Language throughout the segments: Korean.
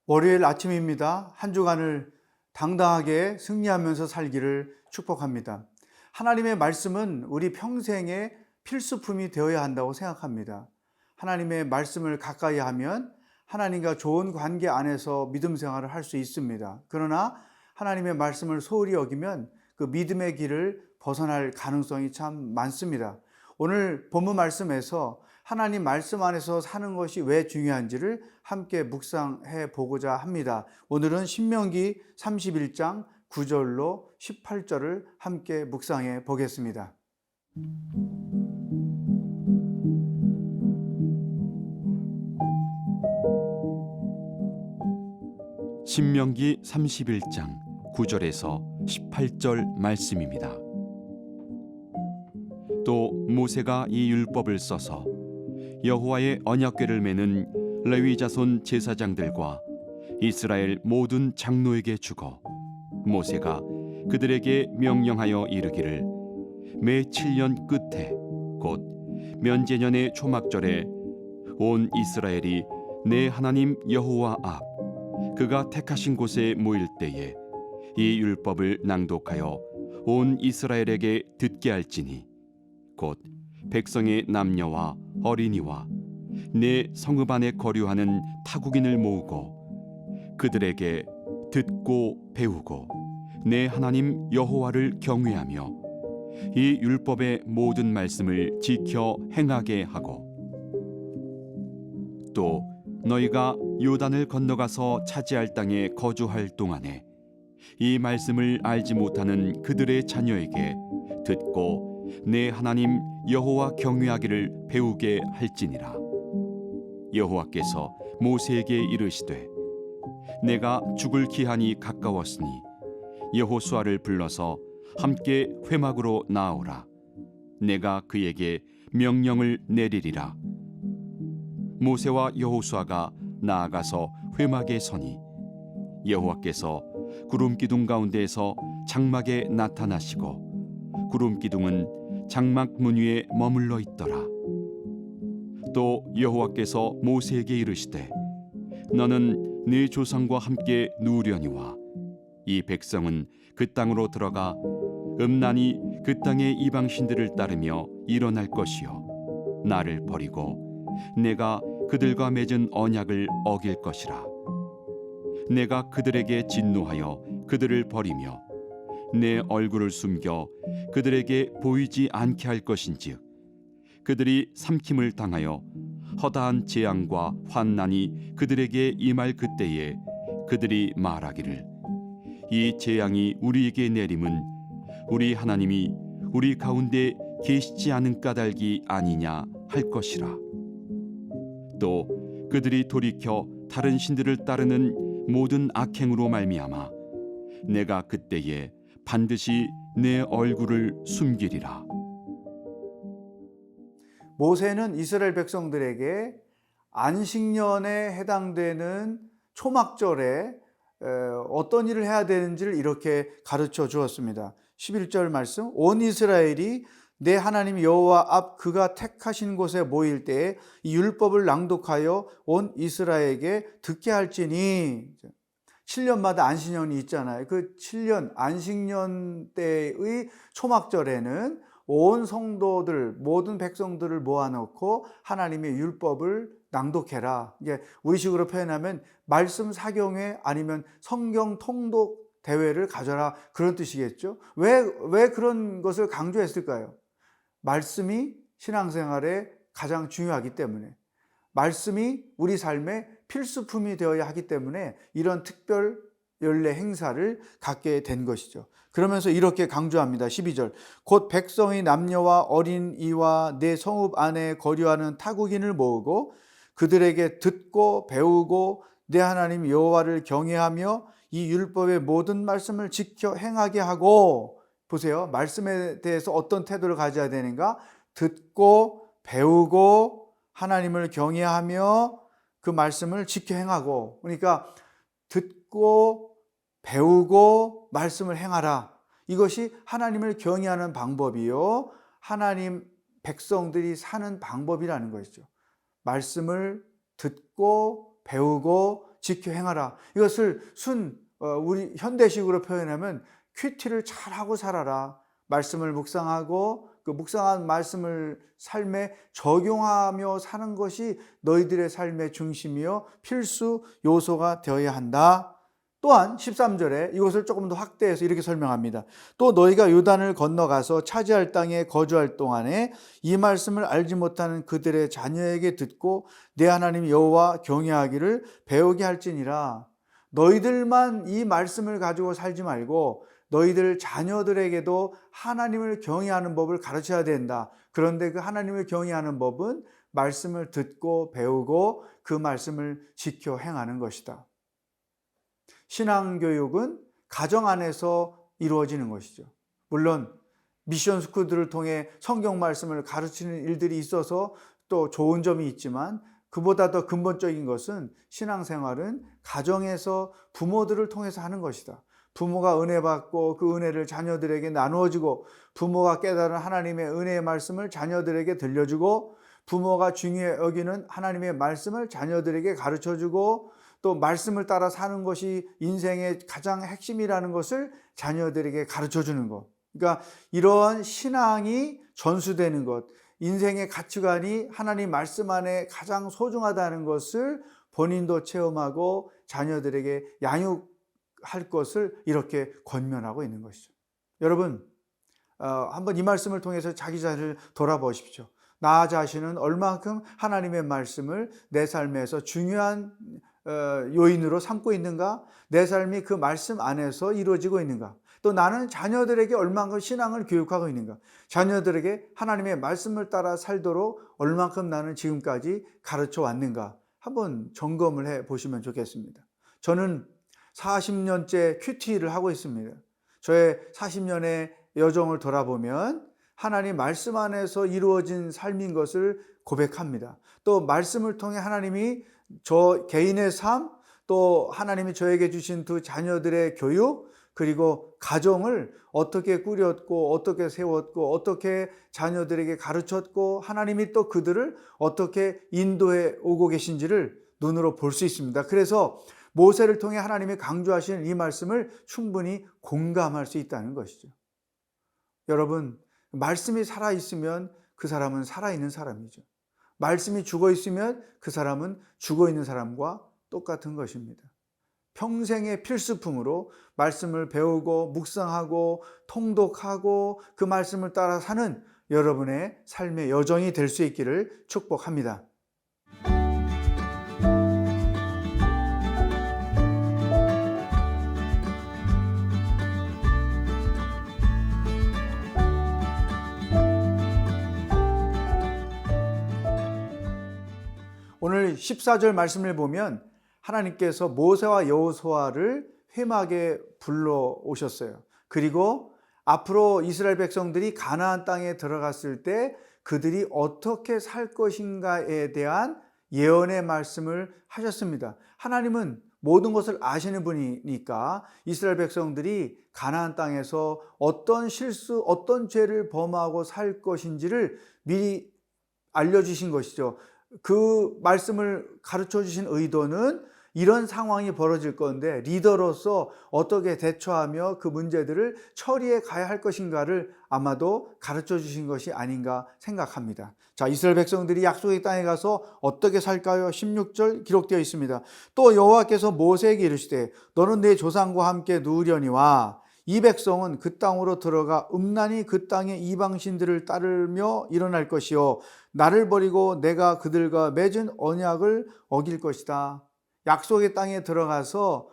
월요일 아침입니다. 한 주간을 당당하게 승리하면서 살기를 축복합니다. 하나님의 말씀은 우리 평생의 필수품이 되어야 한다고 생각합니다. 하나님의 말씀을 가까이 하면 하나님과 좋은 관계 안에서 믿음 생활을 할 수 있습니다. 그러나 하나님의 말씀을 소홀히 여기면 그 믿음의 길을 벗어날 가능성이 참 많습니다. 오늘 본문 말씀에서 하나님 말씀 안에서 사는 것이 왜 중요한지를 함께 묵상해 보고자 합니다. 오늘은 신명기 31장 9절로 18절을 함께 묵상해 보겠습니다. 신명기 31장 9절에서 18절 말씀입니다. 또 모세가 이 율법을 써서 여호와의 언약궤를 메는 레위 자손 제사장들과 이스라엘 모든 장로에게 주고 모세가 그들에게 명령하여 이르기를 매 7년 끝에 곧 면제년의 초막절에 온 이스라엘이 내 하나님 여호와 앞 그가 택하신 곳에 모일 때에 이 율법을 낭독하여 온 이스라엘에게 듣게 할지니 곧 백성의 남녀와 어린이와 내 성읍 안에 거류하는 타국인을 모으고 그들에게 듣고 배우고 내 하나님 여호와를 경외하며 이 율법의 모든 말씀을 지켜 행하게 하고 또 너희가 요단을 건너가서 차지할 땅에 거주할 동안에 이 말씀을 알지 못하는 그들의 자녀에게 듣고 내 하나님 여호와 경외하기를 배우게 할지니라. 여호와께서 모세에게 이르시되 내가 죽을 기한이 가까웠으니 여호수아를 불러서 함께 회막으로 나아오라. 내가 그에게 명령을 내리리라. 모세와 여호수아가 나아가서 회막에 서니 여호와께서 구름 기둥 가운데에서 장막에 나타나시고 구름 기둥은 장막 문 위에 머물러 있더라. 또 여호와께서 모세에게 이르시되 너는 네 조상과 함께 누우려니와 이 백성은 그 땅으로 들어가 음란히 그 땅의 이방 신들을 따르며 일어날 것이요 나를 버리고 내가 그들과 맺은 언약을 어길 것이라. 내가 그들에게 진노하여 그들을 버리며 내 얼굴을 숨겨 그들에게 보이지 않게 할 것인즉 그들이 삼킴을 당하여 허다한 재앙과 환난이 그들에게 임할 그때에 그들이 말하기를 이 재앙이 우리에게 내림은 우리 하나님이 우리 가운데 계시지 않은 까닭이 아니냐 할 것이라. 또 그들이 돌이켜 다른 신들을 따르는 모든 악행으로 말미암아 내가 그때에 반드시 내 얼굴을 숨기리라. 모세는 이스라엘 백성들에게 안식년에 해당되는 초막절에 어떤 일을 해야 되는지를 이렇게 가르쳐 주었습니다. 11절 말씀, 온 이스라엘이 내 하나님 여호와 앞 그가 택하신 곳에 모일 때에 이 율법을 낭독하여 온 이스라엘에게 듣게 할지니 7년마다 안식년이 있잖아요. 그 7년 안식년 때의 초막절에는 온 성도들 모든 백성들을 모아놓고 하나님의 율법을 낭독해라. 이게 우리식으로 표현하면 말씀 사경회 아니면 성경 통독 대회를 가져라, 그런 뜻이겠죠. 왜 그런 것을 강조했을까요? 말씀이 신앙생활에 가장 중요하기 때문에, 말씀이 우리 삶의 필수품이 되어야 하기 때문에 이런 특별 연례 행사를 갖게 된 것이죠. 그러면서 이렇게 강조합니다. 12절, 곧 백성의 남녀와 어린이와 내 성읍 안에 거류하는 타국인을 모으고 그들에게 듣고 배우고 내 하나님 여호와를 경외하며 이 율법의 모든 말씀을 지켜 행하게 하고, 보세요. 말씀에 대해서 어떤 태도를 가져야 되는가? 듣고 배우고 하나님을 경외하며 그 말씀을 지켜 행하고, 그러니까 듣고 배우고 말씀을 행하라. 이것이 하나님을 경외하는 방법이요, 하나님 백성들이 사는 방법이라는 것이죠. 말씀을 듣고 배우고 지켜 행하라. 이것을 우리 현대식으로 표현하면 큐티를 잘하고 살아라. 말씀을 묵상하고 그 묵상한 말씀을 삶에 적용하며 사는 것이 너희들의 삶의 중심이요 필수 요소가 되어야 한다. 또한 13절에 이것을 조금 더 확대해서 이렇게 설명합니다. 또 너희가 요단을 건너가서 차지할 땅에 거주할 동안에 이 말씀을 알지 못하는 그들의 자녀에게 듣고 내 하나님 여호와 경외하기를 배우게 할지니라. 너희들만 이 말씀을 가지고 살지 말고 너희들 자녀들에게도 하나님을 경외하는 법을 가르쳐야 된다. 그런데 그 하나님을 경외하는 법은 말씀을 듣고 배우고 그 말씀을 지켜 행하는 것이다. 신앙교육은 가정 안에서 이루어지는 것이죠. 물론 미션 스쿨들을 통해 성경 말씀을 가르치는 일들이 있어서 또 좋은 점이 있지만 그보다 더 근본적인 것은 신앙생활은 가정에서 부모들을 통해서 하는 것이다. 부모가 은혜 받고 그 은혜를 자녀들에게 나누어주고 부모가 깨달은 하나님의 은혜의 말씀을 자녀들에게 들려주고 부모가 중요히 여기는 하나님의 말씀을 자녀들에게 가르쳐주고 또 말씀을 따라 사는 것이 인생의 가장 핵심이라는 것을 자녀들에게 가르쳐주는 것. 그러니까 이러한 신앙이 전수되는 것, 인생의 가치관이 하나님 말씀 안에 가장 소중하다는 것을 본인도 체험하고 자녀들에게 양육할 것을 이렇게 권면하고 있는 것이죠. 여러분, 한번 이 말씀을 통해서 자기 자신을 돌아보십시오. 나 자신은 얼만큼 하나님의 말씀을 내 삶에서 중요한 요인으로 삼고 있는가? 내 삶이 그 말씀 안에서 이루어지고 있는가? 또 나는 자녀들에게 얼만큼 신앙을 교육하고 있는가? 자녀들에게 하나님의 말씀을 따라 살도록 얼만큼 나는 지금까지 가르쳐 왔는가? 한번 점검을 해 보시면 좋겠습니다. 저는 40년째 큐티를 하고 있습니다. 저의 40년의 여정을 돌아보면 하나님 말씀 안에서 이루어진 삶인 것을 고백합니다. 또 말씀을 통해 하나님이 저 개인의 삶, 또 하나님이 저에게 주신 두 자녀들의 교육, 그리고 가정을 어떻게 꾸렸고 어떻게 세웠고 어떻게 자녀들에게 가르쳤고 하나님이 또 그들을 어떻게 인도해 오고 계신지를 눈으로 볼 수 있습니다. 그래서 모세를 통해 하나님이 강조하시는 이 말씀을 충분히 공감할 수 있다는 것이죠. 여러분, 말씀이 살아있으면 그 사람은 살아있는 사람이죠. 말씀이 죽어있으면 그 사람은 죽어있는 사람과 똑같은 것입니다. 평생의 필수품으로 말씀을 배우고 묵상하고 통독하고 그 말씀을 따라 사는 여러분의 삶의 여정이 될 수 있기를 축복합니다. 오늘 14절 말씀을 보면 하나님께서 모세와 여호수아를 회막에 불러오셨어요. 그리고 앞으로 이스라엘 백성들이 가나안 땅에 들어갔을 때 그들이 어떻게 살 것인가에 대한 예언의 말씀을 하셨습니다. 하나님은 모든 것을 아시는 분이니까 이스라엘 백성들이 가나안 땅에서 어떤 실수, 어떤 죄를 범하고 살 것인지를 미리 알려주신 것이죠. 그 말씀을 가르쳐 주신 의도는 이런 상황이 벌어질 건데 리더로서 어떻게 대처하며 그 문제들을 처리해 가야 할 것인가를 아마도 가르쳐 주신 것이 아닌가 생각합니다. 자, 이스라엘 백성들이 약속의 땅에 가서 어떻게 살까요? 16절 기록되어 있습니다. 또 여호와께서 모세에게 이르시되 너는 내 조상과 함께 누우려니와 이 백성은 그 땅으로 들어가 음란히 그 땅의 이방신들을 따르며 일어날 것이요 나를 버리고 내가 그들과 맺은 언약을 어길 것이다. 약속의 땅에 들어가서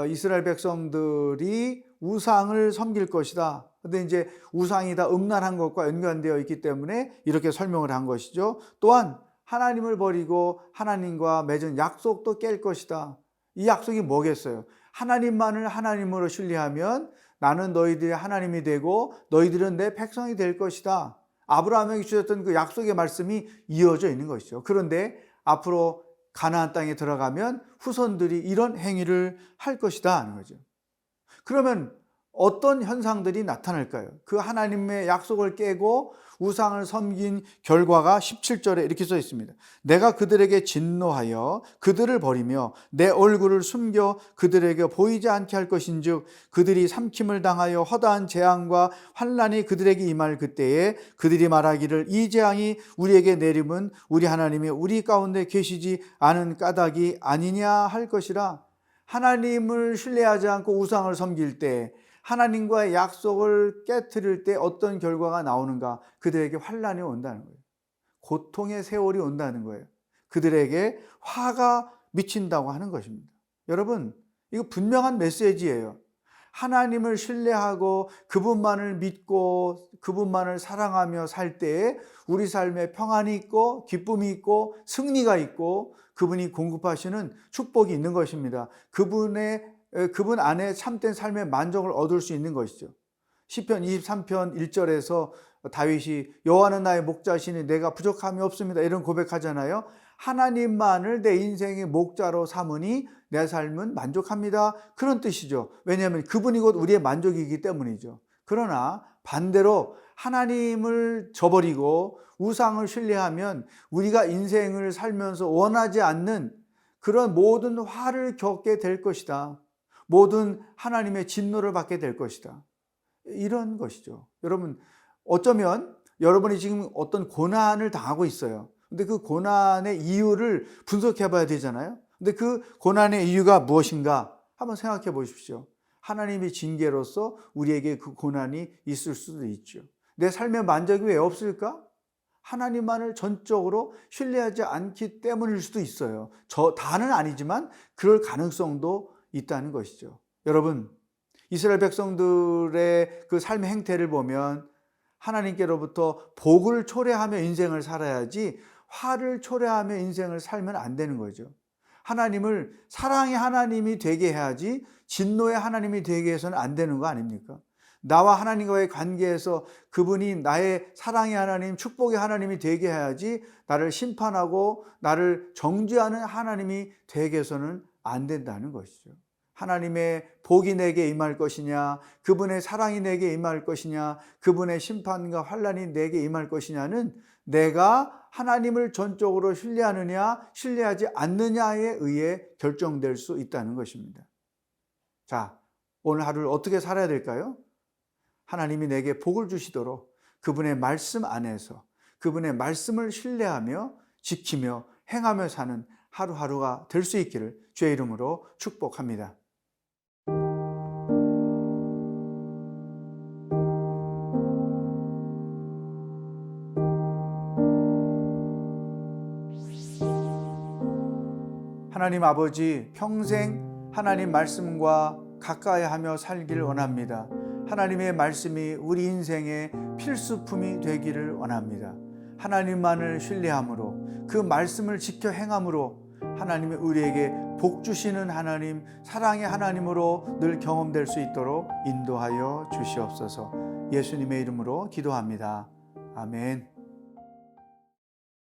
이스라엘 백성들이 우상을 섬길 것이다. 근데 이제 우상이 다 음란한 것과 연관되어 있기 때문에 이렇게 설명을 한 것이죠. 또한 하나님을 버리고 하나님과 맺은 약속도 깰 것이다. 이 약속이 뭐겠어요? 하나님만을 하나님으로 신뢰하면 나는 너희들의 하나님이 되고 너희들은 내 백성이 될 것이다. 아브라함에게 주셨던 그 약속의 말씀이 이어져 있는 것이죠. 그런데 앞으로 가나안 땅에 들어가면 후손들이 이런 행위를 할 것이다 하는 거죠. 그러면 어떤 현상들이 나타날까요? 그 하나님의 약속을 깨고 우상을 섬긴 결과가 17절에 이렇게 써 있습니다. 내가 그들에게 진노하여 그들을 버리며 내 얼굴을 숨겨 그들에게 보이지 않게 할 것인즉 그들이 삼킴을 당하여 허다한 재앙과 환난이 그들에게 임할 그때에 그들이 말하기를 이 재앙이 우리에게 내림은 우리 하나님이 우리 가운데 계시지 않은 까닭이 아니냐 할 것이라. 하나님을 신뢰하지 않고 우상을 섬길 때, 하나님과의 약속을 깨트릴 때 어떤 결과가 나오는가? 그들에게 환난이 온다는 거예요. 고통의 세월이 온다는 거예요. 그들에게 화가 미친다고 하는 것입니다. 여러분, 이거 분명한 메시지예요. 하나님을 신뢰하고 그분만을 믿고 그분만을 사랑하며 살 때에 우리 삶에 평안이 있고 기쁨이 있고 승리가 있고 그분이 공급하시는 축복이 있는 것입니다. 그분 안에 참된 삶의 만족을 얻을 수 있는 것이죠. 시편 23편 1절에서 다윗이 여호와는 나의 목자시니 내가 부족함이 없습니다 이런 고백하잖아요. 하나님만을 내 인생의 목자로 삼으니 내 삶은 만족합니다. 그런 뜻이죠. 왜냐하면 그분이 곧 우리의 만족이기 때문이죠. 그러나 반대로 하나님을 저버리고 우상을 신뢰하면 우리가 인생을 살면서 원하지 않는 그런 모든 화를 겪게 될 것이다. 모든 하나님의 진노를 받게 될 것이다. 이런 것이죠. 여러분, 어쩌면 여러분이 지금 어떤 고난을 당하고 있어요. 근데 그 고난의 이유를 분석해 봐야 되잖아요. 근데 그 고난의 이유가 무엇인가? 한번 생각해 보십시오. 하나님의 징계로서 우리에게 그 고난이 있을 수도 있죠. 내 삶의 만족이 왜 없을까? 하나님만을 전적으로 신뢰하지 않기 때문일 수도 있어요. 다는 아니지만 그럴 가능성도 있다는 것이죠. 여러분, 이스라엘 백성들의 그 삶의 행태를 보면 하나님께로부터 복을 초래하며 인생을 살아야지 화를 초래하며 인생을 살면 안 되는 거죠. 하나님을 사랑의 하나님이 되게 해야지 진노의 하나님이 되게 해서는 안 되는 거 아닙니까? 나와 하나님과의 관계에서 그분이 나의 사랑의 하나님, 축복의 하나님이 되게 해야지 나를 심판하고 나를 정죄하는 하나님이 되게 해서는 안 된다는 것이죠. 하나님의 복이 내게 임할 것이냐, 그분의 사랑이 내게 임할 것이냐, 그분의 심판과 환난이 내게 임할 것이냐는 내가 하나님을 전적으로 신뢰하느냐, 신뢰하지 않느냐에 의해 결정될 수 있다는 것입니다. 자, 오늘 하루를 어떻게 살아야 될까요? 하나님이 내게 복을 주시도록 그분의 말씀 안에서 그분의 말씀을 신뢰하며 지키며 행하며 사는 하루하루가 될 수 있기를 주의 이름으로 축복합니다. 하나님 아버지, 평생 하나님 말씀과 가까이 하며 살기를 원합니다. 하나님의 말씀이 우리 인생의 필수품이 되기를 원합니다. 하나님만을 신뢰함으로 그 말씀을 지켜 행함으로 하나님이 우리에게 복 주시는 하나님, 사랑의 하나님으로 늘 경험될 수 있도록 인도하여 주시옵소서. 예수님의 이름으로 기도합니다. 아멘.